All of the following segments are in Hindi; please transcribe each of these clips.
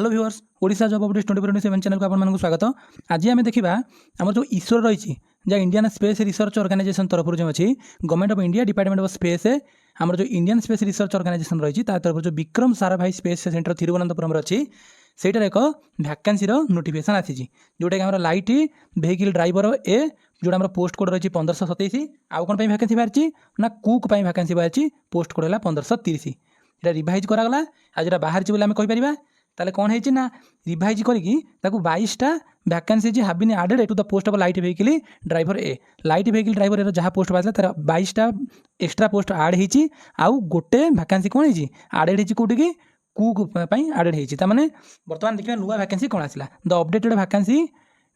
Hello viewers Odisha job updates 24/7 channel को आपको स्वागत। आज आम देखा आम जो इसरो रही जहाँ इंडियन स्पेस रिसर्च ऑर्गेनाइजेशन तरफ जो अच्छी government of India department of space आम जो इंडियन स्पेस रिसर्च ऑर्गेनाइजेशन रही तरफ जो विक्रम साराभाई स्पेस सेंटर थिरुवनंतपुरम अच्छी सेटार एक भैकेंसी नोटिफिकेशन आसी जोटा कि आम लाइट भेहिकल ड्राइवर ए जोटा आम पोस्ट कोड रही 1527 आउ कौन भैकेंसी बाहरी ना कुक भैकेंसी बाहरी पोस्ट कोड है 1530 ये रिवाइज करागला आज जो बाहरी बोले आम कहीपर ताले कौन है ना रिवाइज करके 22टा vacancy have been added to the post of light vehicle driver A light vehicle driver A जहाँ पोस्ट बाहर तार 22टा एक्सट्रा पोस्ट आड होती आउ गोटे भैकेंसी कौन है आडेड होती कौटी की कुक आडेड होती मैंने बर्तमान देखिए नुआ भैकेंसी कौन आसला the updated vacancy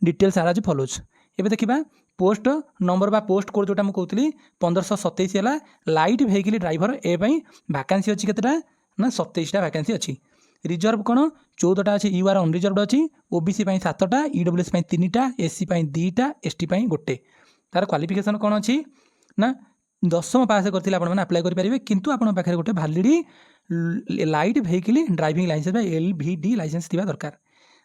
details are as follows. एबे देखिबा पोस्ट नंबर बा पोस्ट कोड जोटा मुझे कहती 1527 है लाइट व्हीकल ड्राइवर ए भैकेंसी अच्छी केतेटा ना 27टा भैकेंसी अच्छी रिजर्व कौन 14टा अच्छी यू आर अनरिजर्व अच्छी ओबीसी 7टा ईडब्ल्यूएस 3टा एससी 2टा एसटी गोटे तार क्वालिफिकेशन कौन अच्छी ना 10वीं पास करते आपने अप्लाई करेंगे किंतु आप पाखे गोटे valid light vehicle driving license LVD license थी दरकार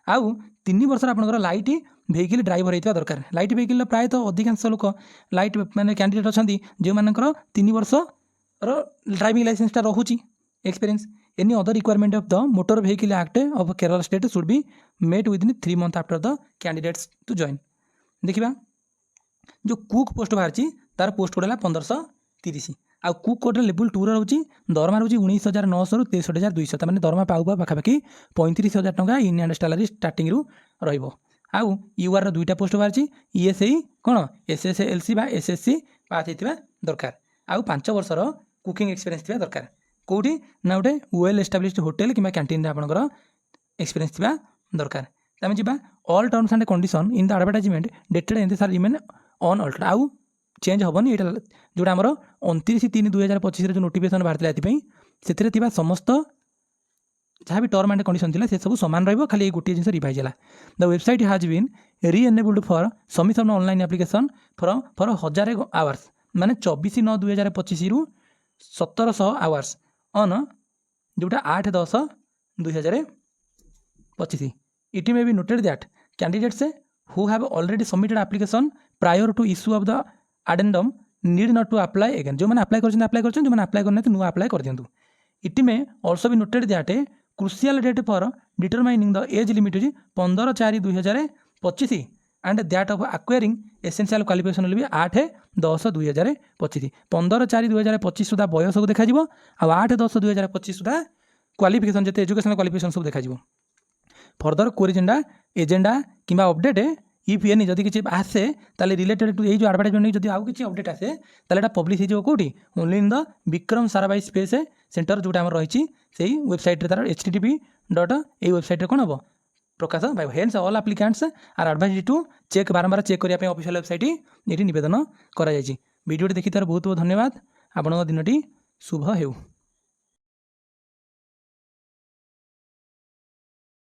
आउ 3 वर्ष आपंकर लाइट व्हीकल ड्राइवर होता दरकार लाइट व्हीकल प्रायतः अधिकांश लोक लाइट माने कैंडिडेट अच्छा जो मानकर 3 वर्ष ड्राइविंग लाइसेंसटा रोचे experience any other requirement of the motor vehicle act of Kerala state should be met within 3 month after the candidates to join. देखिबा जो कुक पोस्ट बाहरी तार पोस्ट कोड है 1530 आउ कुक कोड लेवल 2 रोचे दरमा रोचे 19,900 रु 63,200 मैंने दरमा पाऊ पाखापाखि 35,000 टका इन हैंड सैलरी स्टार्टिंग रु रहिबो। आउ यूआर 2टा पोस्ट बाहरी ईएसआई कौन एसएसएलसी बा एसएससी पास होता दरकार आउ 5 वर्षर कुकिंग एक्सपीरियंस थी दरकार कौटी ना गोटे वेल एस्टाब्लिश्ड होटेल कि कैंटीन आपंकर एक्सपीरियंस थी दरकार। आम जा all terms and condition in the advertisement dated in सार रिमेन ऑन अल्टर आउ चेंज हेनी ये जोटा आमर 29/3/2025 जो नोटिफिकेशन बाहर से समस्त जहाँ भी टर्म एंड कंडीशन थी से सब सामान रही खाली गोटे जिन रिवाइज है। The website has been reenabled for submission online application for 1000 hours माने 24/9/2025 रु 1700 आवर्स ऑन जोटा 8/10/2025 it may be noted that candidates who have already submitted application prior to issue of the addendum need not to apply again जो मैंने अप्लाई कर जो मैंने अप्लाई करना नुआ अप्लाई कर दिंतु। इट में ऑल्सो भी noted that crucial date for determining the age limit is 15/4/2025 and that of acquiring essential qualification भी 8/10/2025 15/4/2025 सुधा बयस को देखा 8/10/2025 सुधा क्वालिफिकेशन जिते एजुकेशनल क्वालिफिकेशन सब देखा फर्दर कोरी एजेंडा कि अपडेट इफ एनी जदि किसी आसे ताले रिलेटेड टू ये जो एडवर्टाइजमेंट जब आउ किसी अपडेट आसे ताले पब्लिश हो कौटी only in the Vikram Sarabhai space centre जोटा आम रही से वेबसाइट तार http ये वेबसाइट कौन हम प्रकाश पाइब hence all applicants are advise to check बारंबार चेक करने ऑफिशियल वेबसाइट ये निवेदन कर वीडियो देखी तार बहुत बहुत धन्यवाद। आपण दिन शुभ हेउ।